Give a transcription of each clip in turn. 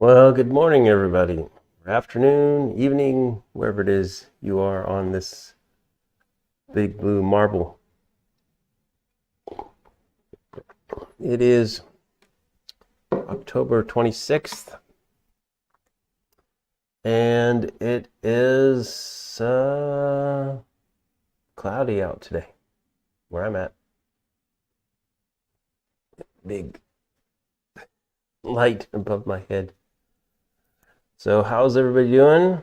Well, good morning, everybody. Or afternoon, evening, wherever it is you are on this big blue marble. It is October 26th, and it is cloudy out today, where I'm at. Big light above my head. So how's everybody doing?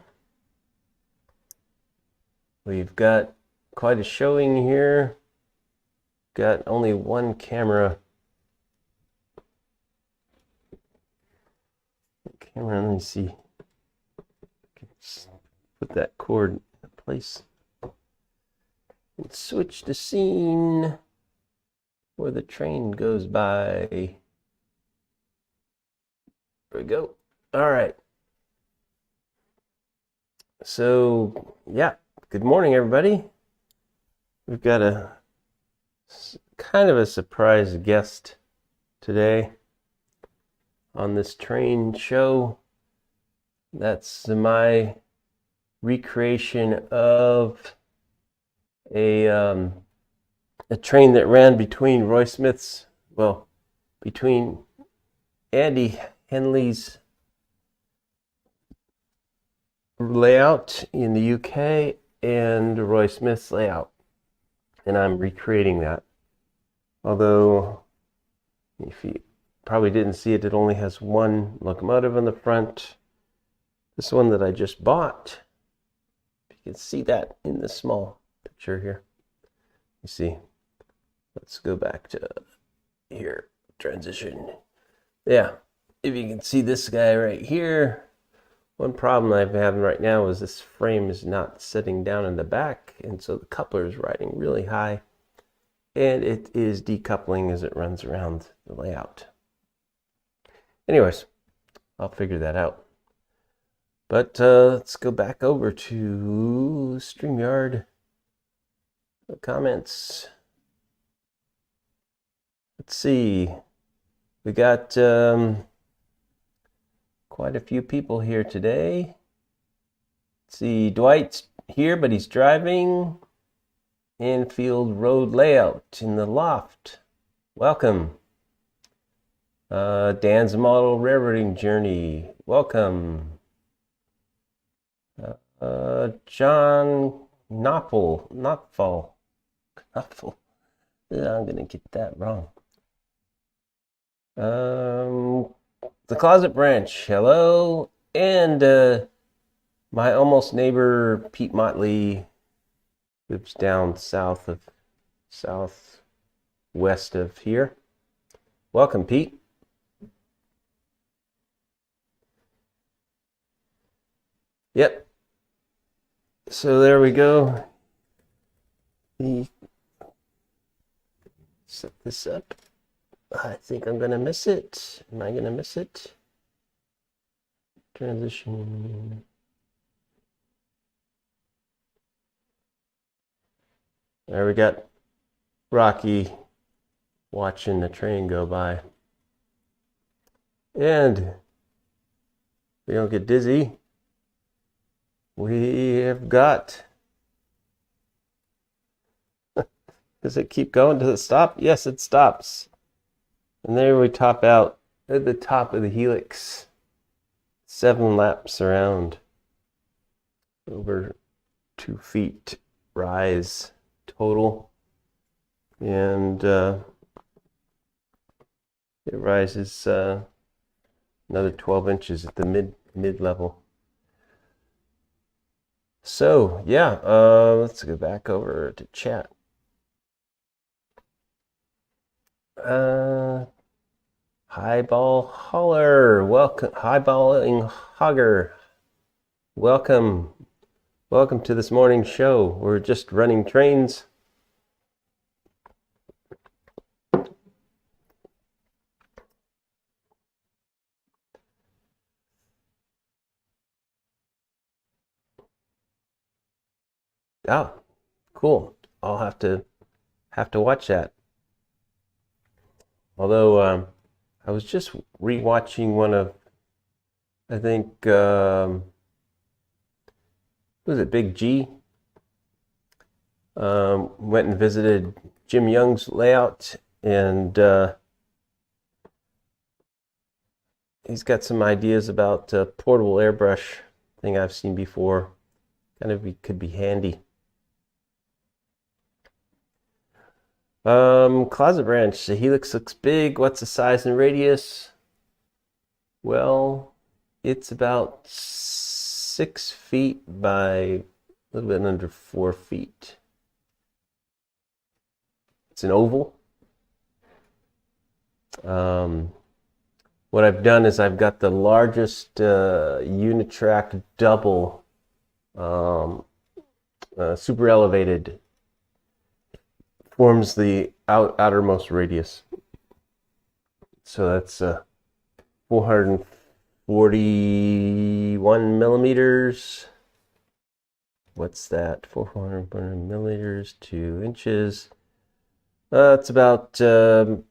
We've got quite a showing here. Got only one camera. Let me see. Put that cord in place. And switch the scene where the train goes by. There we go. All right. So, yeah, good morning, everybody. We've got a kind of a surprise guest today on this train show. That's my recreation of a train that ran between Roy Smith's, well, between Andy Henley's layout in the UK and Roy Smith's layout, and I'm recreating that. Although, if you probably didn't see it, it only has one locomotive on the front. This one that I just bought, you can see that in the small picture here. You see, let's go back to here, transition. Yeah, if you can see this guy right here. One problem I'm having right now is this frame is not sitting down in the back, and so the coupler is riding really high, and it is decoupling as it runs around the layout. Anyways, I'll figure that out. But let's go back over to StreamYard. The comments. Let's see. We got quite a few people here today. Let's see, Dwight's here, but he's driving. Enfield Road Layout in the loft. Welcome. Dan's Model Railroading Journey. Welcome. John Knopfel. Yeah, I'm gonna get that wrong. The Closet Branch, hello, and my almost neighbor Pete Motley lives down southwest of here. Welcome, Pete. Yep. So there we go. Set this up. I think I'm gonna miss it. Am I gonna miss it? Transition. There we got Rocky watching the train go by. And we don't get dizzy. We have got. Does it keep going? Does it stop? Yes, it stops. And there we top out at the top of the helix. 7 laps around. Over 2 feet rise total. And it rises another 12 inches at the mid level. So yeah, let's go back over to chat. Highball Holler, welcome. Highballing Hogger, welcome. Welcome to this morning's show. We're just running trains. Oh, cool. I'll have to watch that. Although I was just rewatching one of I think, was it Big G? Went and visited Jim Young's layout, and he's got some ideas about portable airbrush thing I've seen before. Could be handy. Closet branch. The helix looks big. What's the size and radius? Well, it's about 6 feet by a little bit under 4 feet. It's an oval. What I've done is I've got the largest Unitrack double super elevated, forms the outermost radius. So that's 441 millimeters. What's that? 400 millimeters, 2 inches. It's about 34,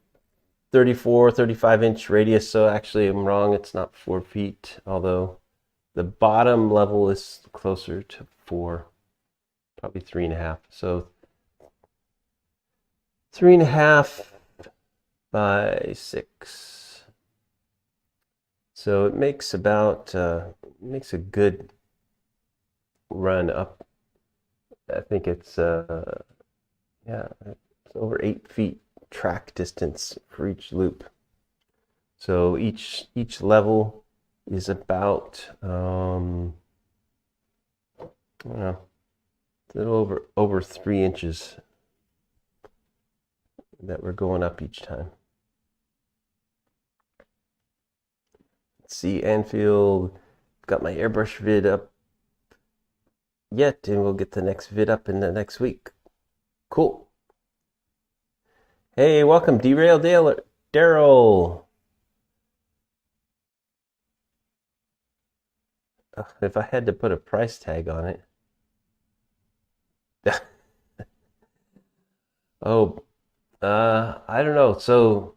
35-inch radius. So actually I'm wrong. It's not 4 feet, although the bottom level is closer to 4, probably 3.5. So 3.5 by 6. So it makes about makes a good run up. I think it's yeah, it's over 8 feet track distance for each loop. So each level is about I don't know, a little over 3 inches that we're going up each time. Let's see, Anfield. Got my airbrush vid up yet, and we'll get the next vid up in the next week. Cool. Hey, welcome, Derail Daryl. If I had to put a price tag on it. Oh, I don't know. So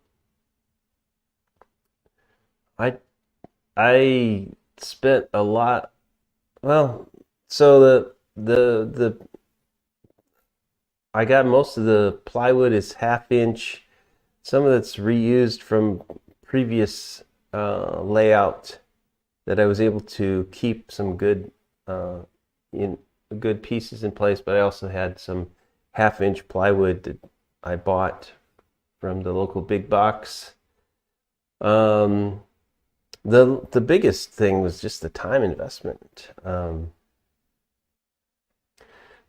I spent a lot. Well, so the I got most of the plywood is 1/2 inch. Some of it's reused from previous layout that I was able to keep some good good pieces in place, but I also had some 1/2 inch plywood that I bought from the local big box. The biggest thing was just the time investment.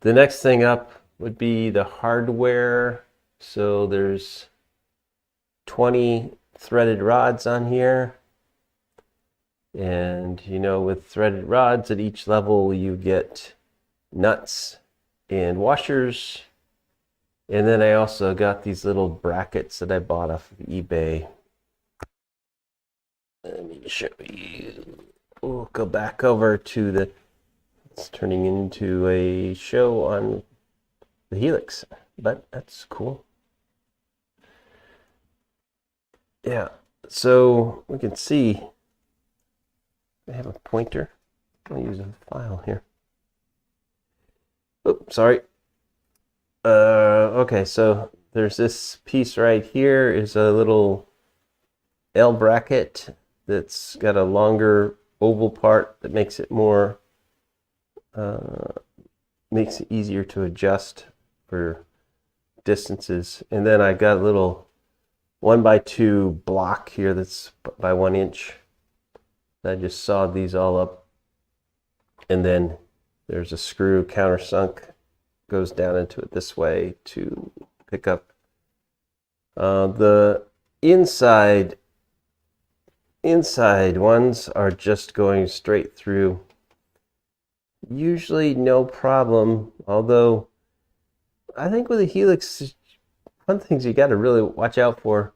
The next thing up would be the hardware. So there's 20 threaded rods on here. And you know, with threaded rods at each level, you get nuts and washers. And then I also got these little brackets that I bought off of eBay. Let me show you. We'll go back over to the, it's turning into a show on the Helix, but that's cool. Yeah, so we can see I have a pointer. I'll use a file here. Oh, sorry. Okay, so there's this piece right here is a little L bracket that's got a longer oval part that makes it more makes it easier to adjust for distances. And then I got a little 1x2 block here that's by 1 inch. I just sawed these all up, and then there's a screw countersunk, goes down into it this way to pick up the inside ones are just going straight through. Usually no problem, although I think with a Helix, one of the things you got to really watch out for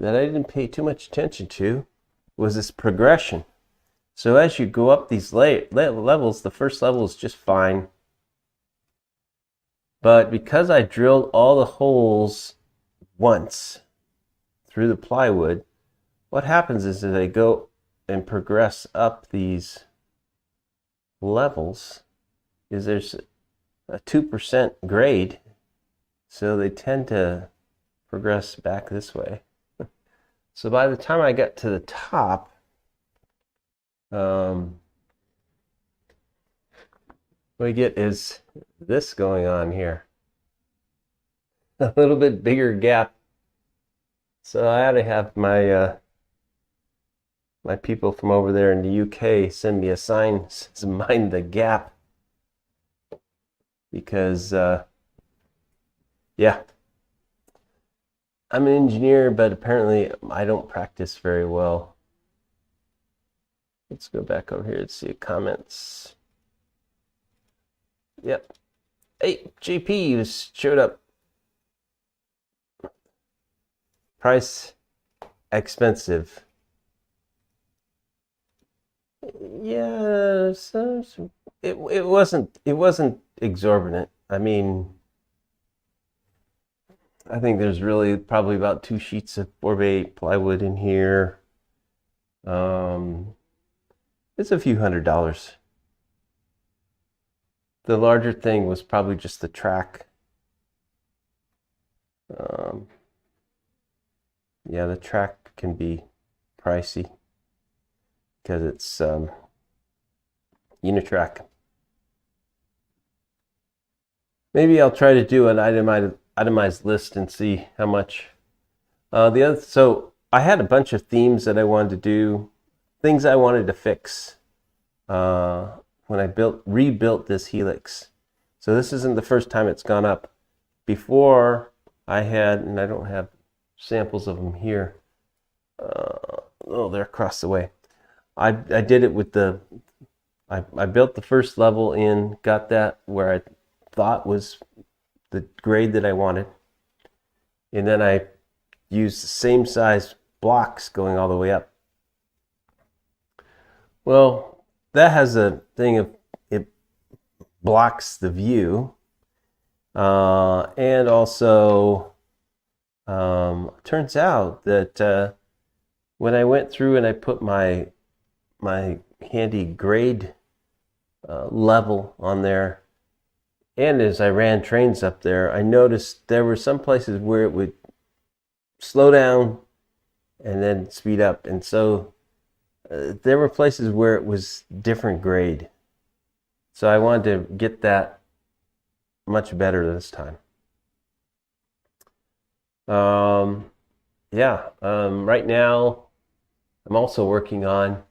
that I didn't pay too much attention to was this progression. So as you go up these levels, the first level is just fine. But because I drilled all the holes once through the plywood, what happens is that I go and progress up these levels, is there's a 2% grade, so they tend to progress back this way. So by the time I get to the top, what I get is this going on here. A little bit bigger gap. So I ought to have my my people from over there in the UK send me a sign that says mind the gap. Because yeah, I'm an engineer, but apparently I don't practice very well. Let's go back over here and see comments. Yep. Hey, JP, you showed up. Price expensive. Yeah, so it wasn't exorbitant. I mean, I think there's really probably about 2 sheets of 4x8 plywood in here. It's a few $100s. The larger thing was probably just the track. Yeah, the track can be pricey because it's Unitrack. Maybe I'll try to do an itemized list and see how much. So I had a bunch of themes that I wanted to do, things I wanted to fix when I rebuilt this Helix. So this isn't the first time it's gone up. Before I had, and I don't have samples of them here. Oh, they're across the way. I did it with I built the first level in, got that where I thought was the grade that I wanted. And then I used the same size blocks going all the way up. Well, that has a thing of it blocks the view. And also turns out that when I went through and I put my handy grade level on there, and as I ran trains up there, I noticed there were some places where it would slow down and then speed up, and so there were places where it was different grade. So I wanted to get that much better this time. Right now I'm also working on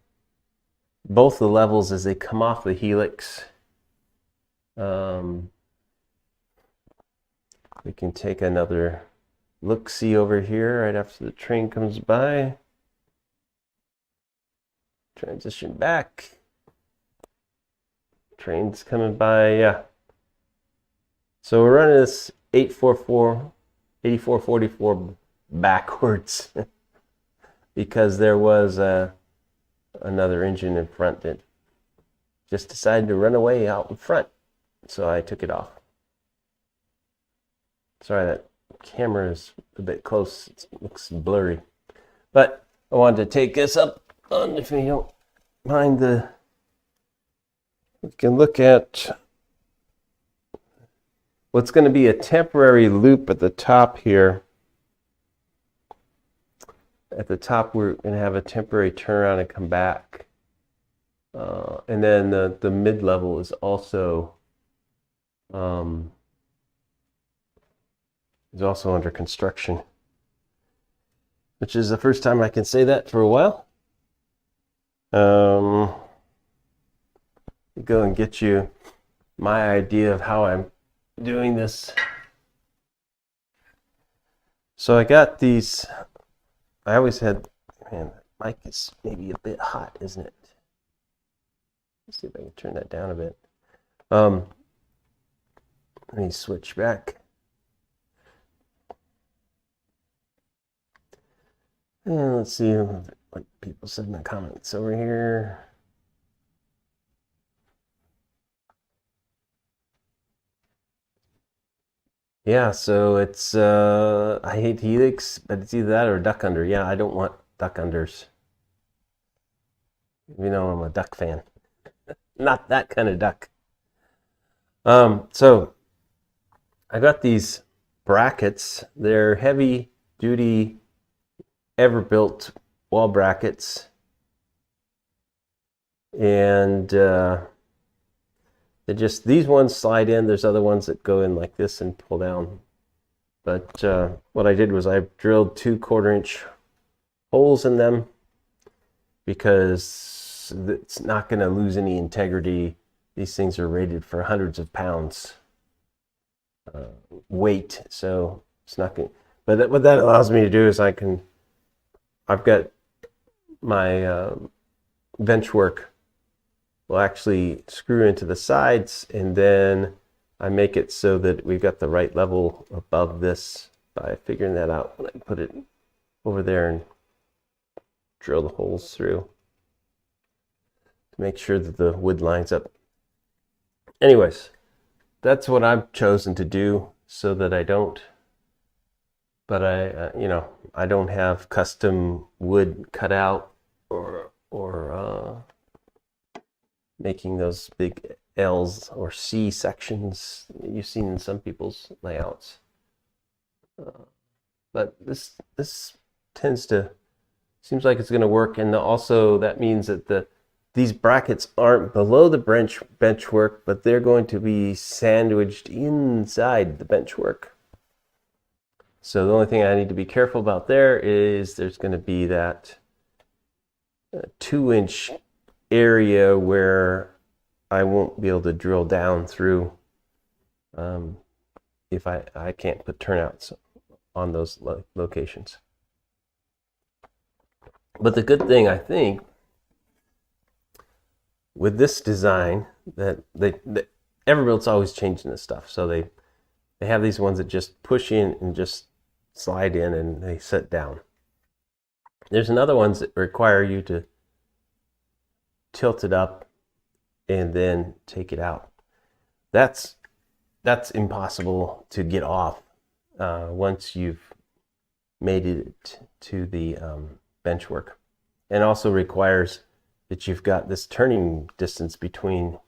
both the levels as they come off the Helix. We can take another look-see over here right after the train comes by. Transition back. Train's coming by, yeah. So we're running this 8444 backwards because there was another engine in front that just decided to run away out in front. So I took it off. Sorry, that camera is a bit close. It looks blurry. But I wanted to take this up on, if you don't mind, we can look at what's going to be a temporary loop at the top here. At the top, we're going to have a temporary turnaround and come back. And then the mid-level is also under construction, which is the first time I can say that for a while. Go and get you my idea of how I'm doing this. So I got these. I always had, man, the mic is maybe a bit hot, isn't it? Let's see if I can turn that down a bit. Let me switch back. And let's see what people said in the comments over here. Yeah, so it's I hate Helix, but it's either that or Duck Under. Yeah, I don't want duck unders. You know, I'm a duck fan. Not that kind of duck. So I got these brackets. They're heavy duty Everbuilt wall brackets. And these ones slide in. There's other ones that go in like this and pull down. But what I did was I drilled 2 1/4-inch holes in them because it's not going to lose any integrity. These things are rated for hundreds of pounds weight, so it's not going. But what that allows me to do is I've got my bench work will actually screw into the sides, and then I make it so that we've got the right level above this by figuring that out when I put it over there and drill the holes through to make sure that the wood lines up. Anyways, that's what I've chosen to do so that I don't, but I don't have custom wood cut out or making those big L's or C sections you've seen in some people's layouts. But this seems like it's going to work, and also that means that these brackets aren't below the bench work, but they're going to be sandwiched inside the bench work. So the only thing I need to be careful about there is there's going to be that 2-inch area where I won't be able to drill down through if I can't put turnouts on those locations. But the good thing, I think, with this design, that Everbuilt's always changing this stuff. So they have these ones that just push in and just slide in and they sit down. There's another ones that require you to tilt it up and then take it out. That's impossible to get off once you've made it to the bench work, and also requires that you've got this turning distance between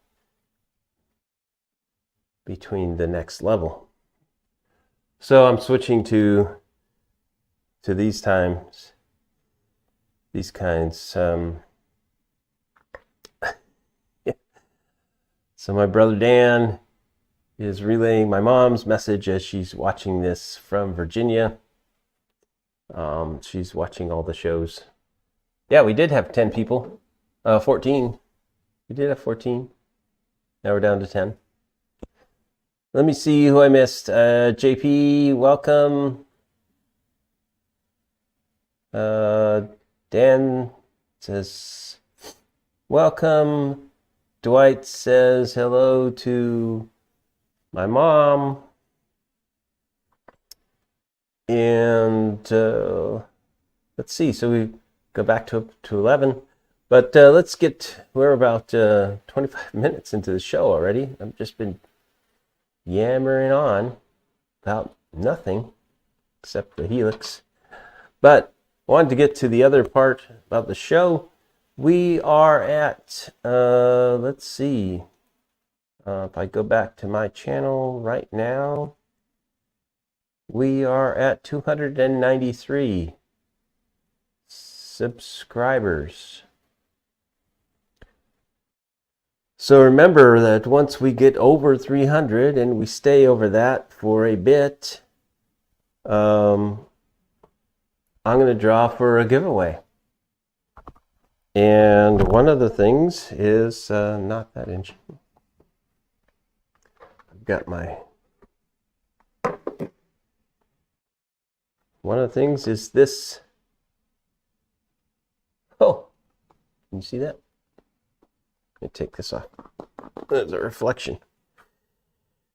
the next level. So I'm switching to these kinds. So my brother Dan is relaying my mom's message as she's watching this from Virginia. She's watching all the shows. Yeah, we did have 10 people. 14. We did have 14. Now we're down to 10. Let me see who I missed. JP, welcome. Dan says, welcome. Dwight says hello to my mom. And let's see. So we go back to 11. But we're about 25 minutes into the show already. I've just been yammering on about nothing except the helix. But I wanted to get to the other part about the show. We are at, let's see, if I go back to my channel right now, we are at 293 subscribers. So remember that once we get over 300 and we stay over that for a bit, I'm going to draw for a giveaway. And one of the things is not that inch. I've got one of the things is this. Oh, can you see that? Let me take this off. There's a reflection.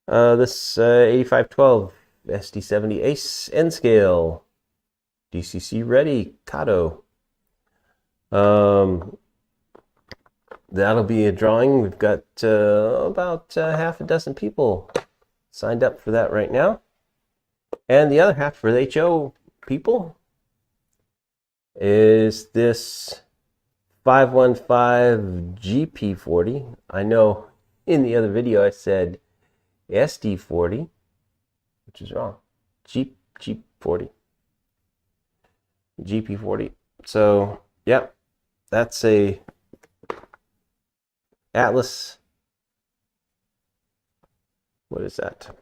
This 8512 SD70 Ace N scale, DCC ready, Kato. That'll be a drawing. We've got about half a dozen people signed up for that right now, and the other half for the HO people. is this 515 GP40. I know in the other video I said SD40, which is wrong. G40. GP40. So, yeah, that's a Atlas. What is that?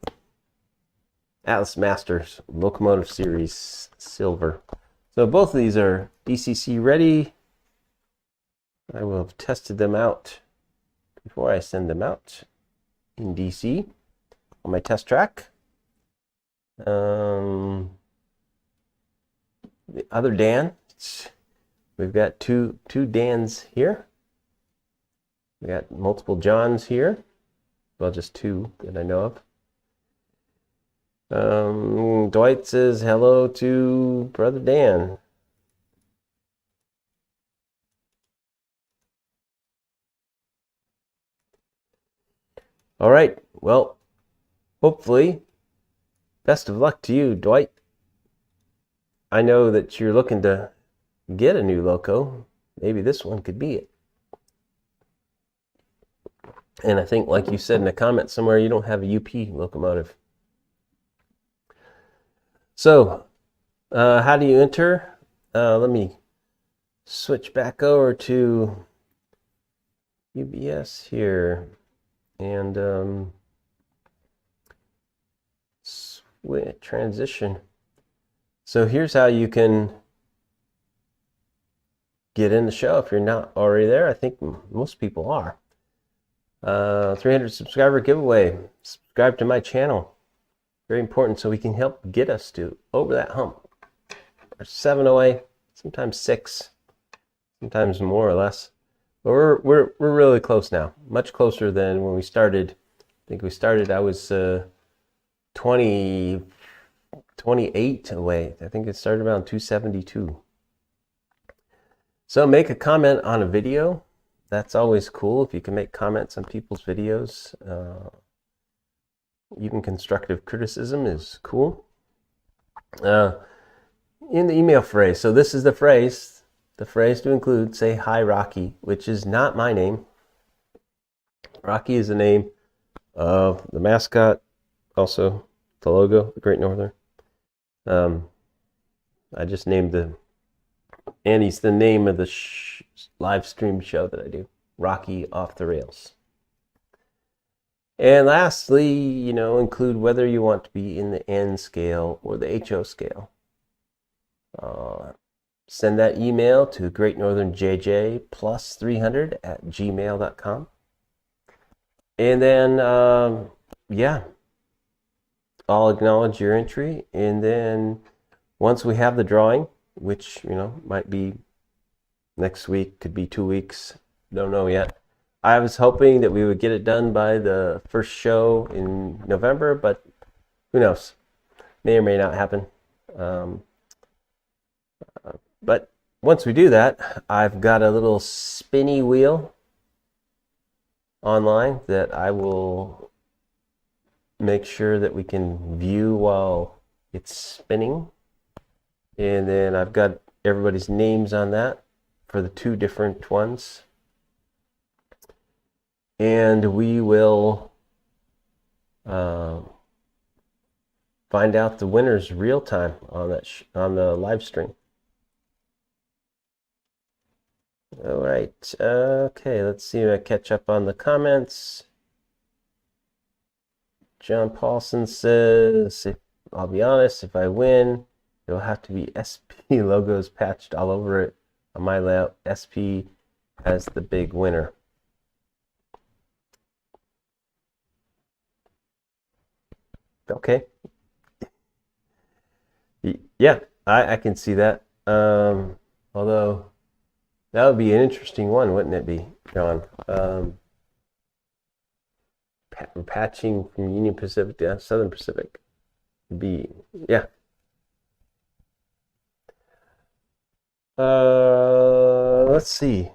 Atlas Masters Locomotive Series Silver. So both of these are DCC ready. I will have tested them out before I send them out in DC on my test track. The other Dan, we've got two Dans here. We got multiple Johns here. Well, just two that I know of. Dwight says hello to Brother Dan. All right. Well, hopefully, best of luck to you, Dwight. I know that you're looking to get a new loco. Maybe this one could be it. And I think, like you said in a comment somewhere, you don't have a UP locomotive. So, how do you enter? Let me switch back over to UBS here and switch transition. So here's how you can get in the show if you're not already there. I think most people are. 300 subscriber giveaway. Subscribe to my channel. Very important so we can help get us to over that hump. We're 7 away, sometimes 6, sometimes more or less. But we're really close now. Much closer than when we started. I think we started, I was 28 away. I think it started around 272. So make a comment on a video. That's always cool if you can make comments on people's videos. Even constructive criticism is cool. In the email phrase, so this is the phrase to include, say hi Rocky, which is not my name. Rocky is the name of the mascot, also the logo, the Great Northern. I just named and he's the name of the live stream show that I do, Rocky Off the Rails. And lastly, include whether you want to be in the N scale or the HO scale. Send that email to greatnorthernjj+300@gmail.com. And then, I'll acknowledge your entry. And then once we have the drawing, which, might be next week, could be 2 weeks, don't know yet. I was hoping that we would get it done by the first show in November, but who knows? May or may not happen. But once we do that, I've got a little spinny wheel online that I will make sure that we can view while it's spinning. And then I've got everybody's names on that for the 2 different ones. And we will find out the winners real time on that on the live stream. All right. Okay, let's see if I catch up on the comments. John Paulson says, I'll be honest, if I win, it'll have to be SP logos patched all over it. On my layout, SP as the big winner. Okay. Yeah, I can see that. Although that would be an interesting one, wouldn't it be, John? Patching from Union Pacific to Southern Pacific would be, yeah. Let's see.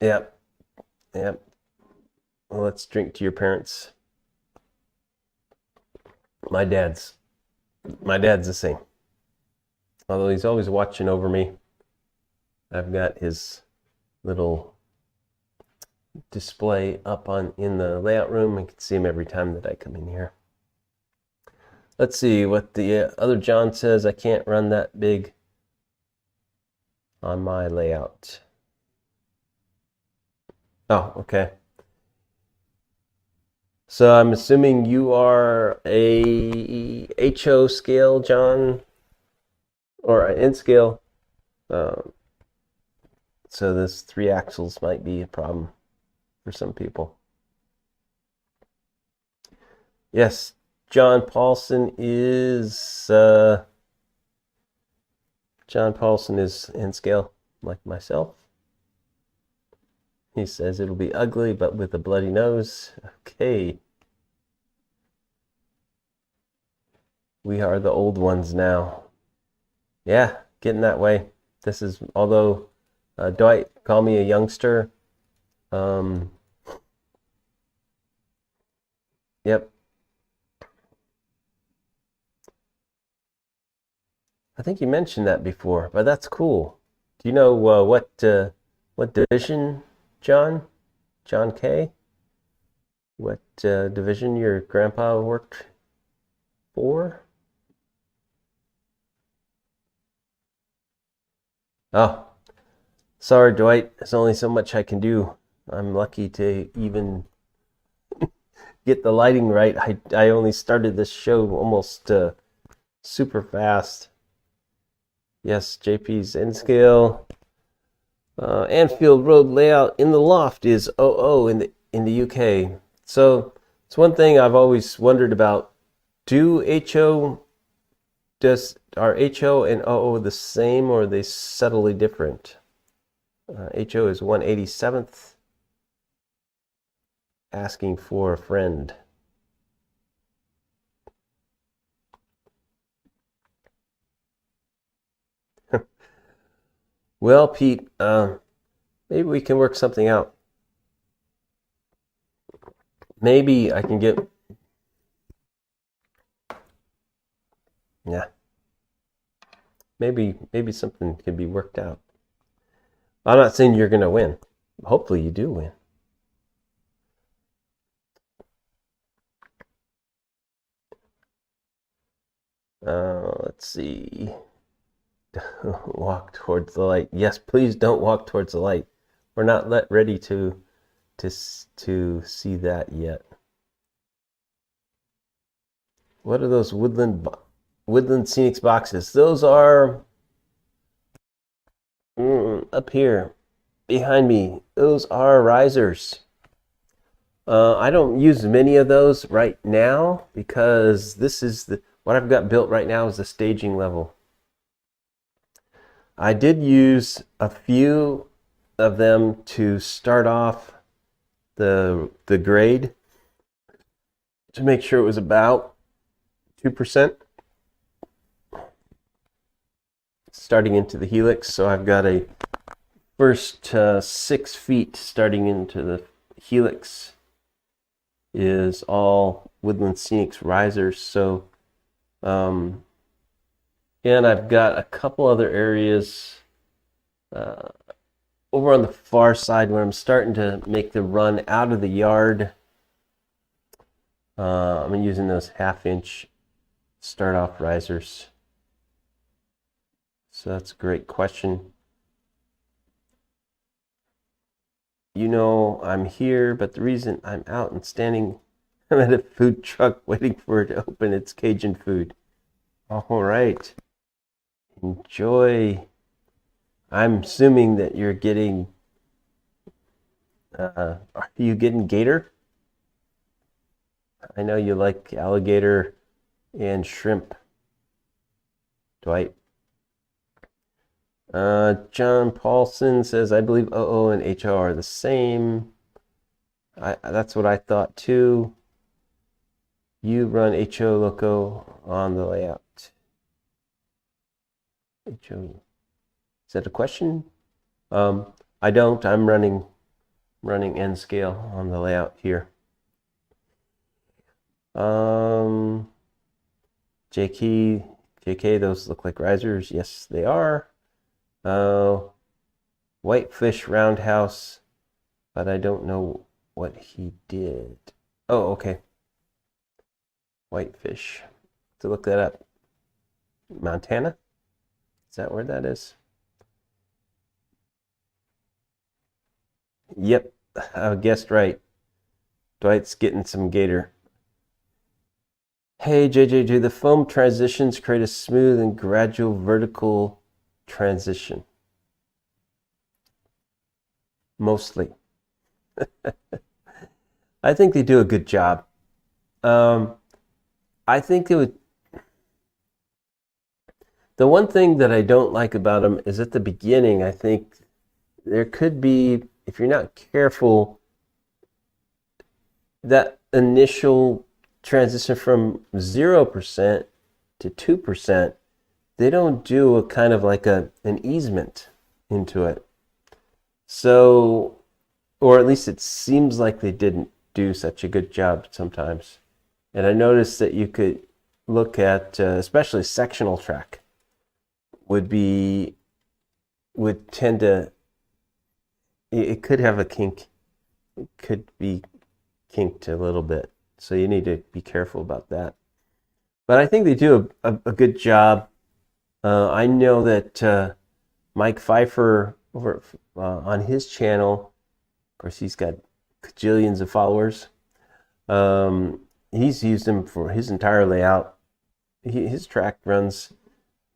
Yep. Well, let's drink to your parents. My dad's the same. Although he's always watching over me. I've got his little display up in the layout room. I can see him every time that I come in here. Let's see what the other John says. I can't run that big on my layout. Oh, okay. So I'm assuming you are a HO scale, John, or an N scale. So this 3 axles might be a problem for some people. Yes, John Paulson is N scale, like myself. He says it'll be ugly, but with a bloody nose. Okay. We are the old ones now. Yeah, getting that way. This is, although Dwight called me a youngster. Yep. I think you mentioned that before, but that's cool. Do you know what division, John? John K? What division your grandpa worked for? Oh, sorry, Dwight. There's only so much I can do. I'm lucky to even get the lighting right. I only started this show almost super fast. Yes, JP's N scale. Anfield Road layout in the loft is 00 in the UK. So it's one thing I've always wondered about. Are HO and OO the same, or are they subtly different? HO is 187th. Asking for a friend. Well, Pete, maybe we can work something out. Maybe I can get... Yeah. Maybe something can be worked out. I'm not saying you're going to win. Hopefully you do win. Let's see. Walk towards the light. Yes, please don't walk towards the light. We're not ready to see that yet. What are those Woodland Scenics boxes? Those are up here behind me. Those are risers. I don't use many of those right now because this is what I've got built right now is the staging level. I did use a few of them to start off the grade to make sure it was about 2% starting into the helix. So I've got a first 6 feet starting into the helix is all Woodland Scenics risers. So and I've got a couple other areas over on the far side where I'm starting to make the run out of the yard. I'm using those 1/2 inch start off risers. So that's a great question. You know, I'm here, but the reason I'm out and standing, I'm at a food truck waiting for it to open its Cajun food. All right. Enjoy. I'm assuming that you're getting, are you getting gator? I know you like alligator and shrimp, Dwight. John Paulson says, I believe OO and HO are the same. That's what I thought too. You run HO Loco on the layout. HO. Is that a question? I don't. I'm running N scale on the layout here. JK, those look like risers. Yes, they are. Whitefish roundhouse, but I don't know what he did. Oh, okay. Whitefish. To look that up. Montana? Is that where that is? Yep, I guessed right. Dwight's getting some gator. Hey, JJ, do the foam transitions create a smooth and gradual vertical transition? Mostly. I think they do a good job. I think it would. The one thing that I don't like about them is at the beginning, I think there could be, if you're not careful, that initial transition from 0% to 2%, they don't do a kind of like an easement into it. So, or at least it seems like they didn't do such a good job sometimes. And I noticed that you could look at, especially sectional track, would tend to, it could have a kink. It could be kinked a little bit. So you need to be careful about that. But I think they do a good job. I know that Mike Pfeiffer over on his channel, of course, he's got gajillions of followers. He's used them for his entire layout. His track runs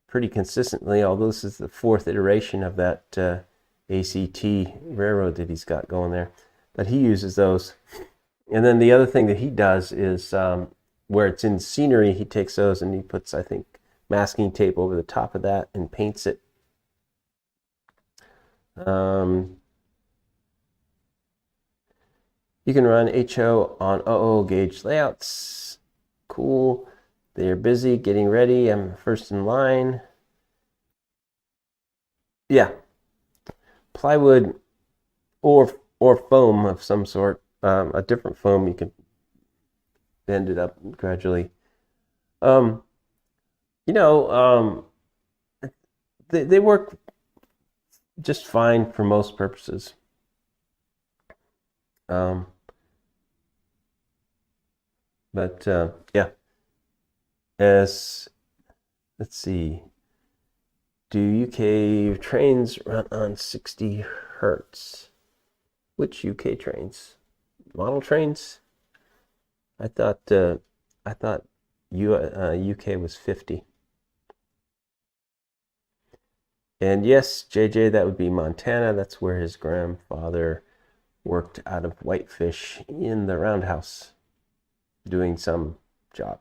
pretty consistently, although this is the fourth iteration of that ACT railroad that he's got going there. But he uses those. And then the other thing that he does is where it's in scenery, he takes those and he puts, I think, masking tape over the top of that and paints it. You can run HO on OO gauge layouts. Cool. They're busy getting ready. I'm first in line. Yeah. Plywood or foam of some sort. A different foam, you can bend it up gradually. They work just fine for most purposes. Yeah. Let's see. Do UK trains run on 60 hertz? Which UK trains? Model trains? I thought UK was 50. And yes, JJ, that would be Montana. That's where his grandfather worked out of Whitefish in the roundhouse, doing some job.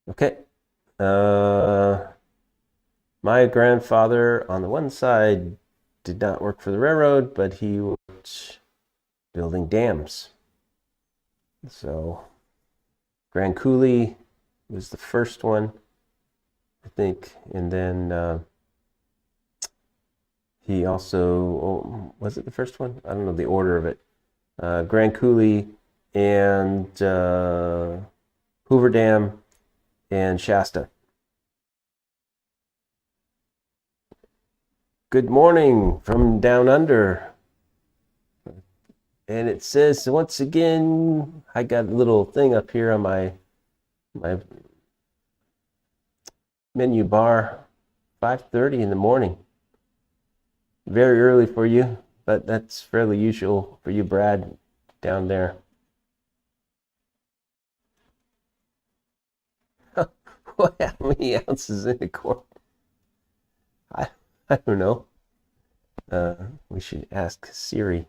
Okay. My grandfather on the one side did not work for the railroad, but he worked building dams. So Grand Coulee was the first one, I think, and then he also, was it the first one? I don't know the order of it. Grand Coulee and Hoover Dam and Shasta. Good morning from down under. And it says, once again, I got a little thing up here on my menu bar, 5:30 in the morning. Very early for you, but that's fairly usual for you, Brad, down there. How many ounces in a quart? I don't know. We should ask Siri.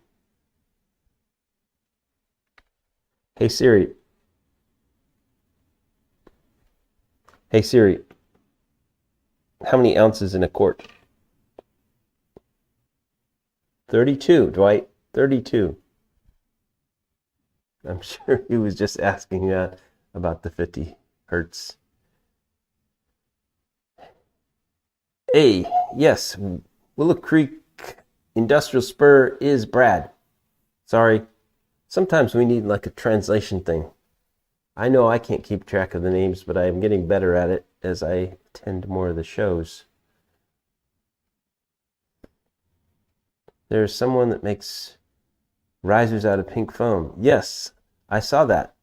Hey Siri. Hey Siri. How many ounces in a quart? 32, Dwight. 32. I'm sure he was just asking about the 50 hertz. Hey, yes, Willow Creek Industrial Spur is Brad. Sorry. Sometimes we need like a translation thing. I know I can't keep track of the names, but I'm getting better at it as I attend more of the shows. There's someone that makes risers out of pink foam. Yes, I saw that.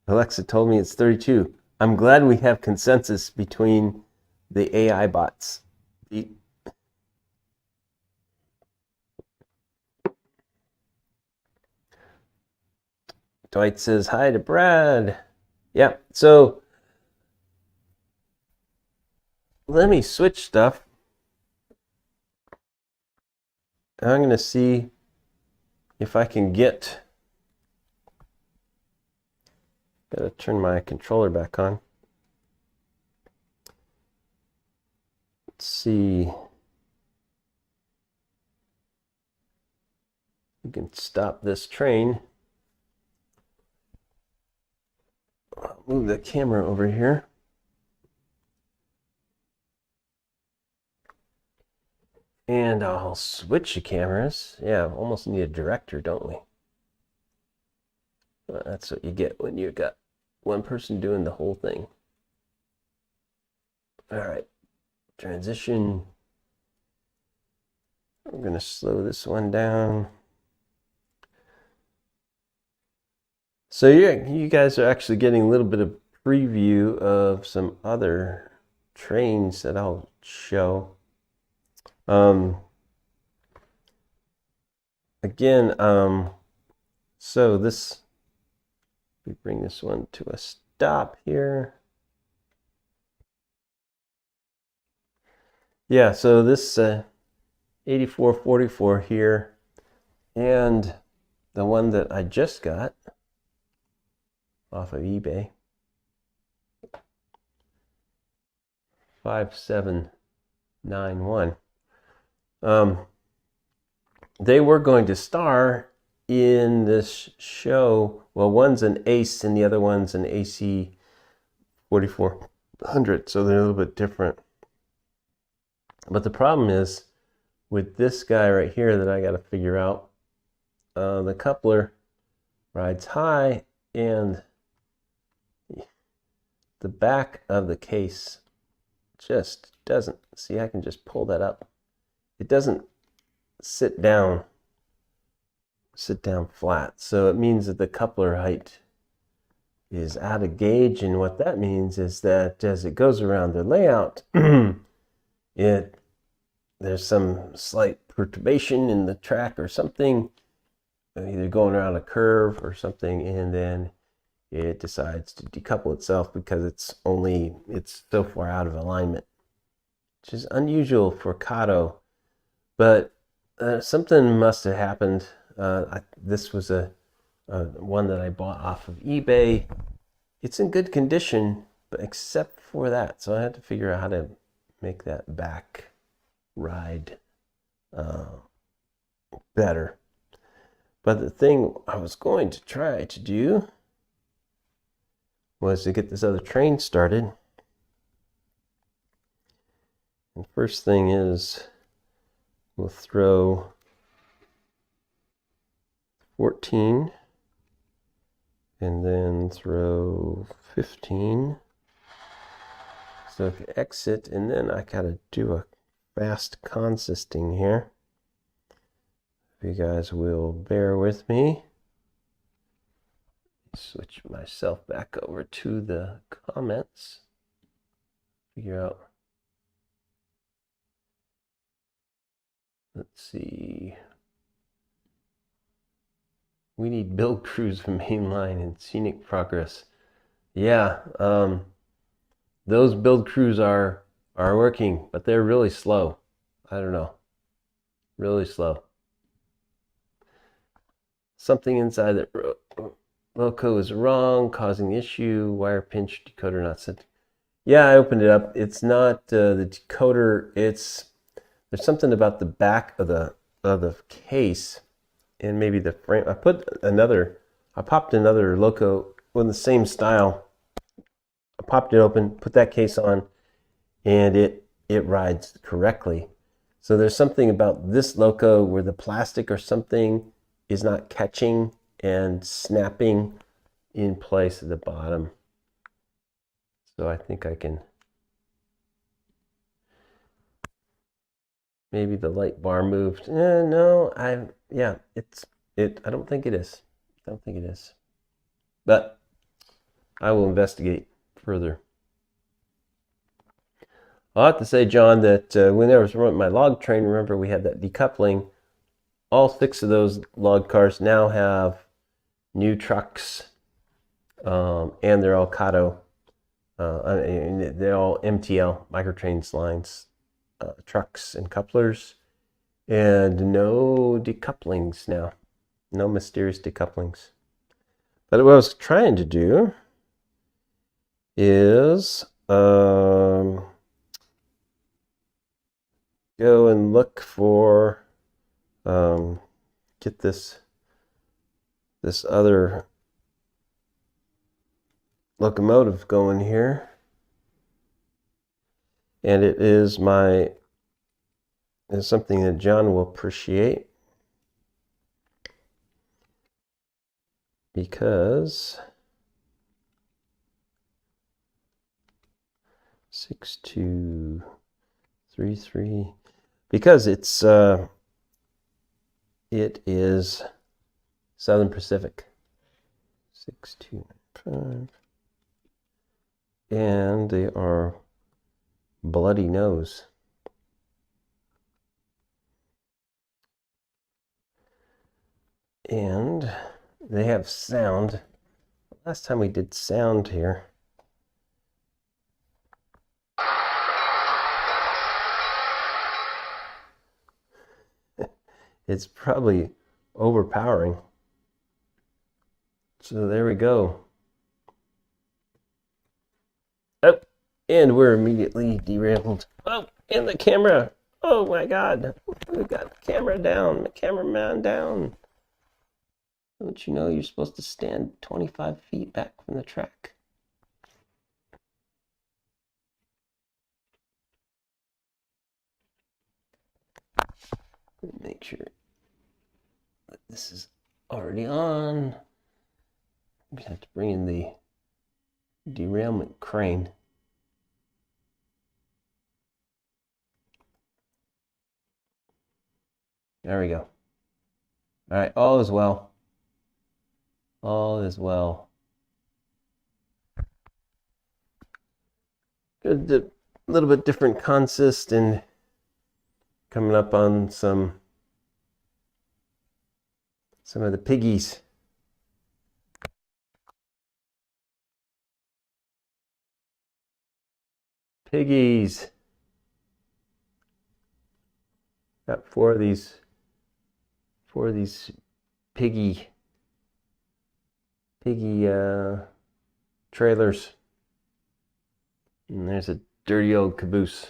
Alexa told me it's 32. I'm glad we have consensus between the AI bots. Dwight says hi to Brad. Yeah, so let me switch stuff. I'm going to see if I can get... Gotta turn my controller back on. Let's see. We can stop this train. I'll move the camera over here. And I'll switch the cameras. Yeah, almost need a director, don't we? Well, that's what you get when you've got one person doing the whole thing. All right, transition. I'm going to slow this one down. So yeah, you guys are actually getting a little bit of preview of some other trains that I'll show. Again, so this, we bring this one to a stop here. Yeah, so this 8444 here, and the one that I just got off of eBay, 5791. They were going to star in this show. Well, one's an ACE and the other one's an AC 4400, so they're a little bit different. But the problem is with this guy right here that I got to figure out, the coupler rides high and the back of the case just doesn't, see, I can just pull that up. It doesn't sit down flat. So it means that the coupler height is out of gauge, and what that means is that as it goes around the layout, there's some slight perturbation in the track or something, either going around a curve or something, and then it decides to decouple itself because it's so far out of alignment, which is unusual for Kato, but something must have happened. This was a one that I bought off of eBay. It's in good condition, but except for that, so I had to figure out how to make that back ride better. But the thing I was going to try to do was to get this other train started. And first thing is, we'll throw 14 and then throw 15. So if you exit, and then I gotta do a fast consisting here. If you guys will bear with me. Switch myself back over to the comments. Figure out. Let's see. We need build crews for mainline and scenic progress. Yeah, those build crews are working, but they're really slow. I don't know. Really slow. Something inside that loco is wrong, causing the issue. Wire pinch, decoder not set. Yeah, I opened it up. It's not the decoder. There's something about the back of the case and maybe the frame. I popped another loco in the same style. I popped it open, put that case on, and it it rides correctly. So there's something about this loco where the plastic or something is not catching and snapping in place at the bottom. So I think I can, maybe the light bar moved. No, I don't think it is. I don't think it is. But I will investigate further. I'll have to say, John, that when I was running my log train, remember we had that decoupling. All 6 of those log cars now have new trucks, and they're all Kato. They're all MTL, Microtrains lines, trucks and couplers, and no decouplings now. No mysterious decouplings. But what I was trying to do is go and look for get this other locomotive going here, and it is something that John will appreciate, because 6233, because it is Southern Pacific 6295, and they are Bloody Nose. And they have sound. Last time we did sound here, it's probably overpowering. So there we go. Oh, and we're immediately derailed. Oh, and the camera. Oh my God. We got the camera down, the cameraman down. Don't you know you're supposed to stand 25 feet back from the track? Make sure that this is already on. We have to bring in the derailment crane. There we go. All right, all is well. All is well. Good, a little bit different consist, and coming up on some of the piggies. Piggies. Got 4 of these piggy trailers. And there's a dirty old caboose.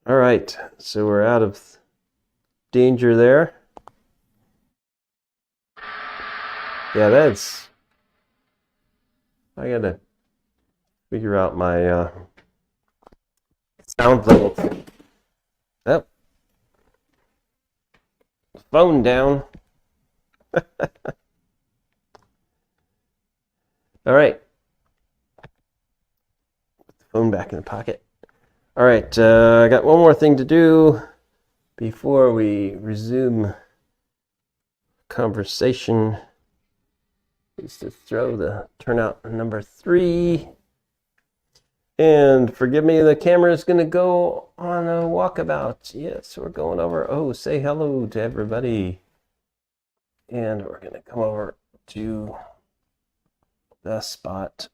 All right, so we're out of danger there. Yeah, I gotta figure out my sound level. Oh, phone down. All right, put the phone back in the pocket. All right, I got one more thing to do before we resume conversation. Is to throw the turnout number 3. And forgive me, the camera is going to go on a walkabout. Yes, we're going over. Oh, say hello to everybody. And we're going to come over to the spot.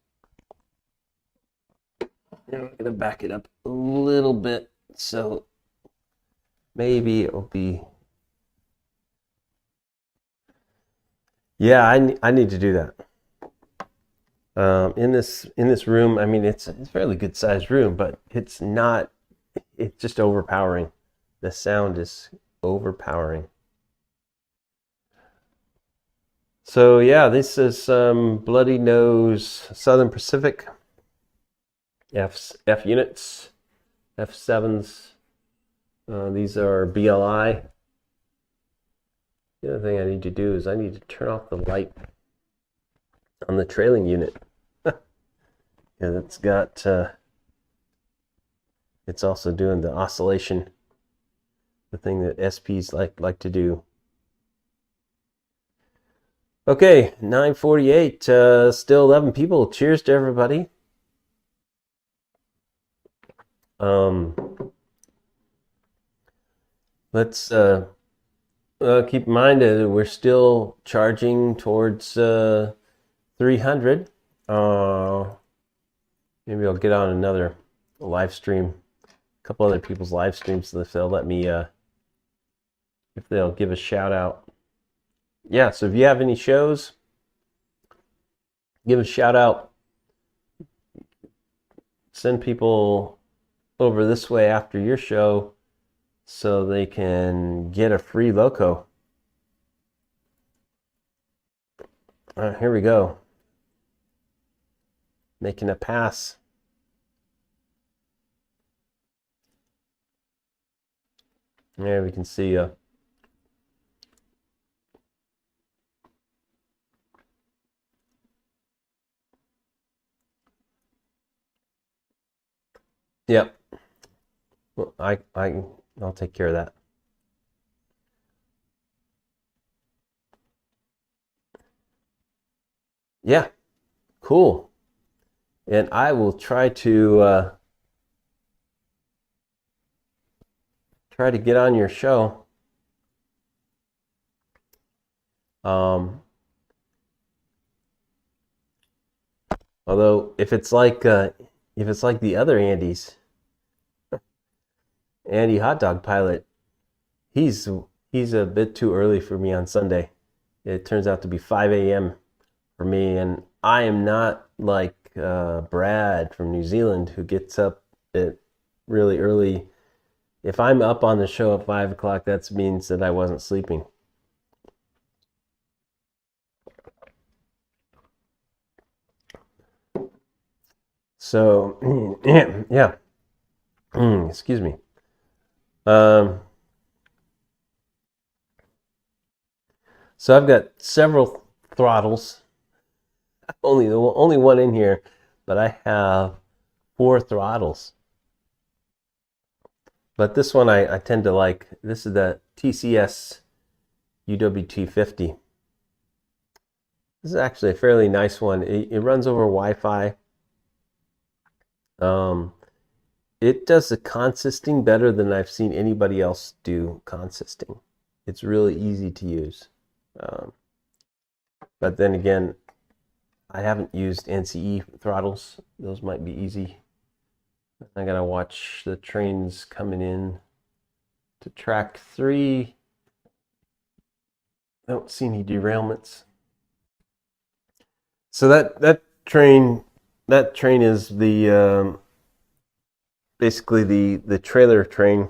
And we're going to back it up a little bit, so maybe it'll be. Yeah, I need to do that. In this room, I mean, it's a fairly good sized room, but it's just overpowering. The sound is overpowering. So yeah, this is Bloody Nose Southern Pacific. F units, F7s. These are BLI. The other thing I need to do is I need to turn off the light on the trailing unit. Yeah, that's got, it's also doing the oscillation, the thing that SPs like to do. Okay, 9:48, still 11 people. Cheers to everybody. Let's keep in mind that we're still charging towards 300. Maybe I'll get on another live stream, a couple other people's live streams, if they'll let me, if they'll give a shout out. Yeah, so if you have any shows, give a shout out. Send people over this way after your show so they can get a free loco. All right, here we go. Making a pass. There we can see yep. Well, I'll take care of that. Yeah, cool. And I will try to get on your show. Although if it's like the other Andy's, Andy Hot Dog Pilot, he's a bit too early for me on Sunday. It turns out to be 5 a.m. for me, and I am not like Brad from New Zealand who gets up at really early. If I'm up on the show at 5 o'clock, that means that I wasn't sleeping. So, yeah. Excuse me. So I've got several throttles. Only one in here, but I have 4 throttles. But this one I tend to like. This is the TCS UWT50. This is actually a fairly nice one. It runs over Wi-Fi. It does the consisting better than I've seen anybody else do consisting. It's really easy to use. But then again, I haven't used NCE throttles. Those might be easy. I gotta watch the trains coming in to track 3. I don't see any derailments. So that train is the basically the trailer train.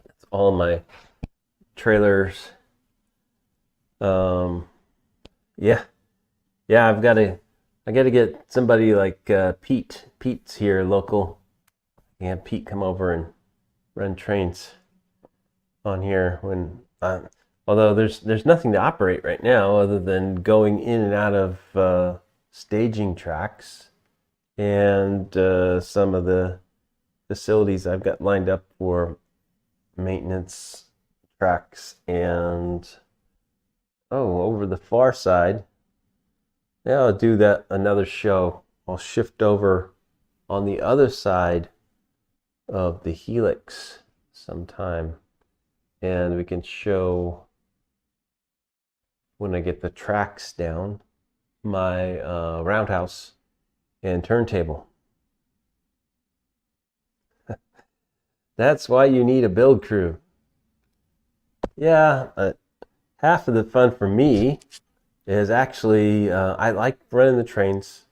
That's all my trailers. Yeah, I gotta get somebody like Pete. Pete's here, local. Yeah, Pete come over and run trains on here when although there's nothing to operate right now other than going in and out of staging tracks and some of the facilities I've got lined up for maintenance tracks. And over the far side, yeah, I'll do that another show. I'll shift over on the other side of the helix sometime, and we can show, when I get the tracks down, my roundhouse and turntable. That's why you need a build crew. Yeah, half of the fun for me is actually, I like running the trains,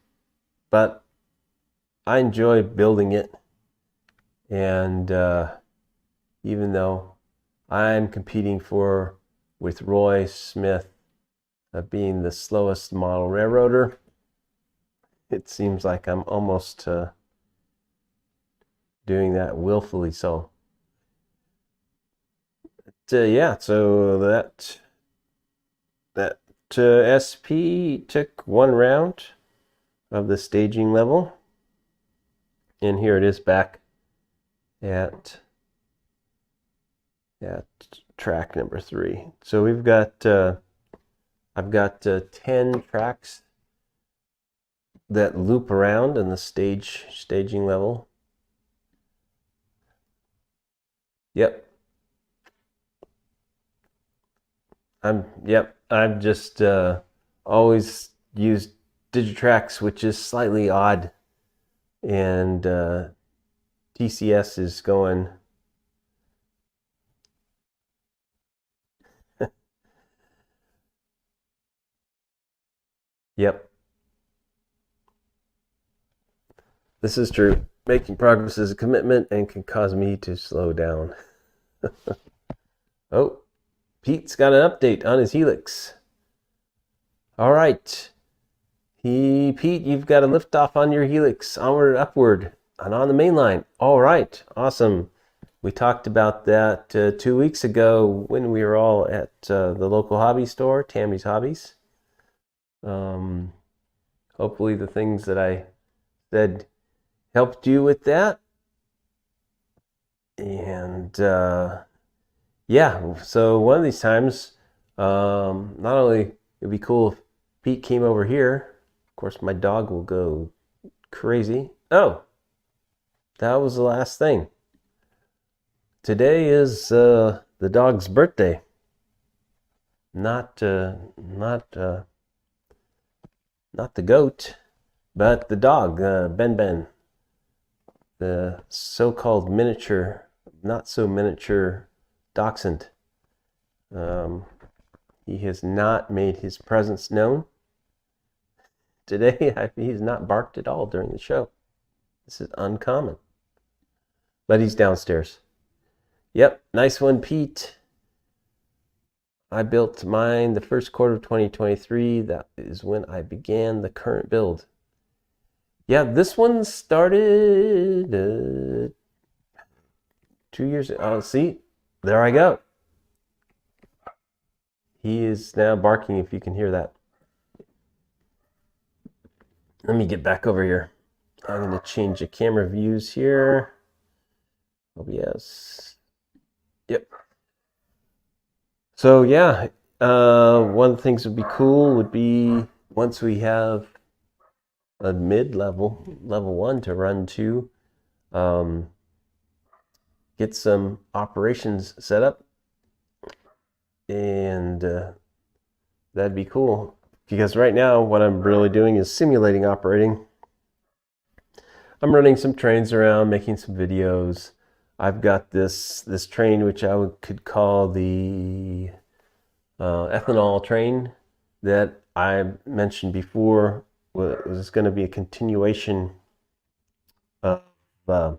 but I enjoy building it. And even though I'm competing with Roy Smith being the slowest model railroader, it seems like I'm almost doing that willfully. So yeah, so that SP took one round of the staging level, and here it is back at track number 3. So we've got I've got 10 tracks that loop around in the staging level. Yep. I've just always used Digitrax, which is slightly odd, and TCS is going. Yep. This is true. Making progress is a commitment and can cause me to slow down. Oh, Pete's got an update on his Helix. All right. Pete, you've got a liftoff on your Helix, onward and upward, and on the main line. All right, awesome. We talked about that 2 weeks ago when we were all at the local hobby store, Tammy's Hobbies. Hopefully the things that I said helped you with that. And yeah, so one of these times, not only it'd be cool if Pete came over here. Of course, my dog will go crazy. Oh, that was the last thing. Today is the dog's birthday. Not the goat, but the dog, Ben. The so-called miniature, not so miniature dachshund. He has not made his presence known. Today, he's not barked at all during the show. This is uncommon. But he's downstairs. Yep, nice one, Pete. I built mine the first quarter of 2023. That is when I began the current build. Yeah, this one started 2 years ago. Oh, see, there I go. He is now barking, if you can hear that. Let me get back over here. I'm going to change the camera views here. OBS. Yep. So yeah, one of the things that would be cool would be once we have a mid-level, level 1 to run to, get some operations set up, and that'd be cool. Because right now, what I'm really doing is simulating operating. I'm running some trains around, making some videos. I've got this train, which I could call the ethanol train that I mentioned before. Was going to be a continuation of the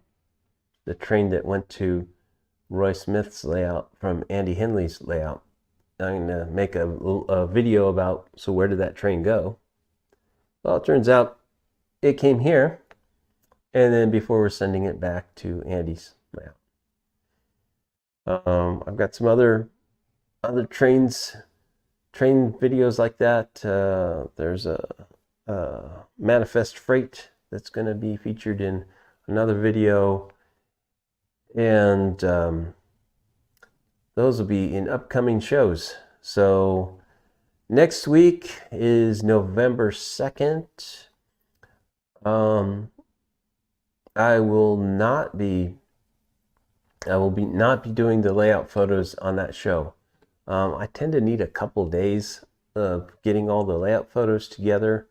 train that went to Roy Smith's layout from Andy Henley's layout. I'm going to make a video about, so where did that train go? Well, it turns out it came here, and then before we're sending it back to Andy's layout. I've got some other train videos like that. There's a Manifest Freight that's going to be featured in another video, and those will be in upcoming shows. So next week is November 2nd. I will not be doing the layout photos on that show. I tend to need a couple days of getting all the layout photos together.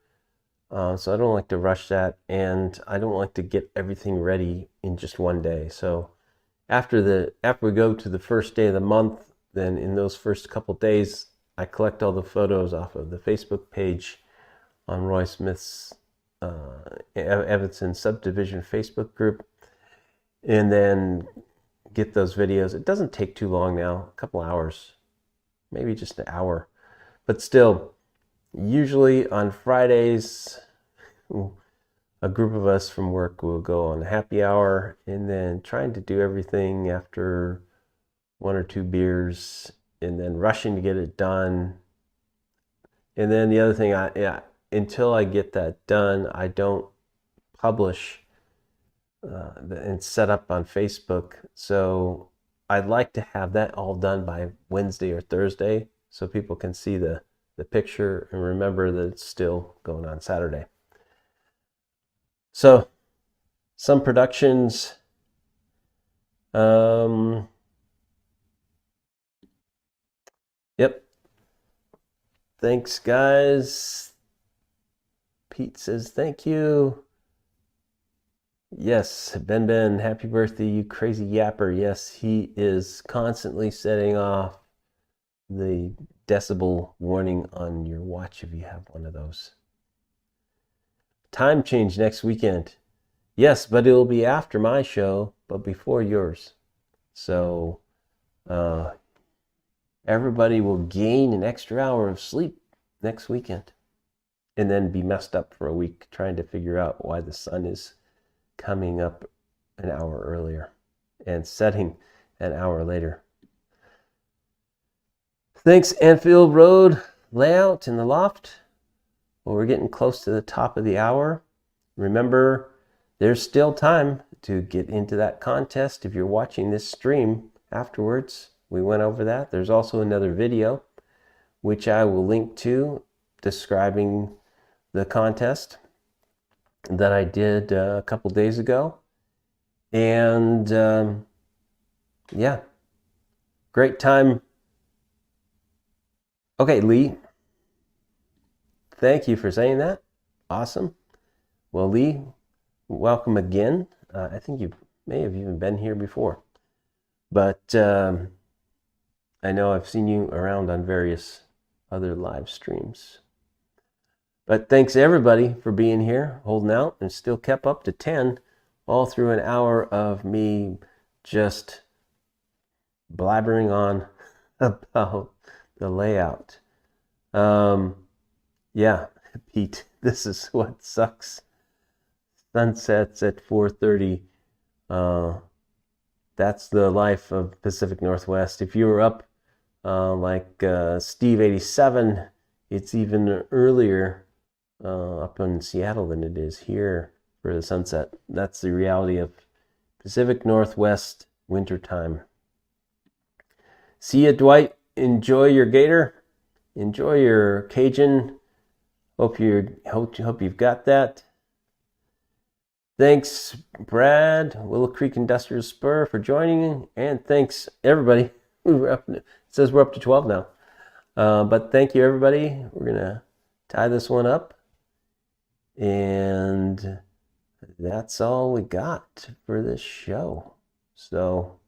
So I don't like to rush that, and I don't like to get everything ready in just one day. So after we go to the first day of the month, then in those first couple days, I collect all the photos off of the Facebook page on Roy Smith's Evanston Subdivision Facebook group, and then get those videos. It doesn't take too long now, a couple hours, maybe just an hour, but still, usually on Fridays, a group of us from work will go on a happy hour, and then trying to do everything after 1 or 2 beers, and then rushing to get it done. And then the other thing, until I get that done, I don't publish and set up on Facebook. So I'd like to have that all done by Wednesday or Thursday so people can see the picture and remember that it's still going on Saturday. So some productions. Yep. Thanks, guys. Pete says thank you. Yes, Ben, happy birthday, you crazy yapper. Yes, he is constantly setting off the decibel warning on your watch if you have one of those. Time change next weekend. Yes, but it'll be after my show, but before yours. So everybody will gain an extra hour of sleep next weekend and then be messed up for a week trying to figure out why the sun is coming up an hour earlier and setting an hour later. Thanks, Anfield Road Layout in the Loft. Well, we're getting close to the top of the hour. Remember, there's still time to get into that contest if you're watching this stream afterwards. We went over that. There's also another video, which I will link to, describing the contest that I did a couple days ago. And yeah, great time. Okay, Lee, thank you for saying that. Awesome. Well, Lee, welcome again. I think you may have even been here before, but I know I've seen you around on various other live streams. But thanks everybody for being here, holding out, and still kept up to 10 all through an hour of me just blabbering on about the layout. Yeah, Pete, this is what sucks. Sunsets at 4:30. That's the life of Pacific Northwest. If you were up like Steve 87, it's even earlier up in Seattle than it is here for the sunset. That's the reality of Pacific Northwest wintertime. See ya, Dwight. Enjoy your gator. Enjoy your Cajun. Hope you've got that. Thanks, Brad, Willow Creek Industrial Spur, for joining, and thanks everybody. It says we're up to 12 now, but thank you everybody. We're gonna tie this one up, and that's all we got for this show. So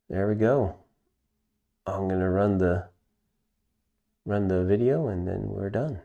there we go. I'm gonna run the video, and then we're done.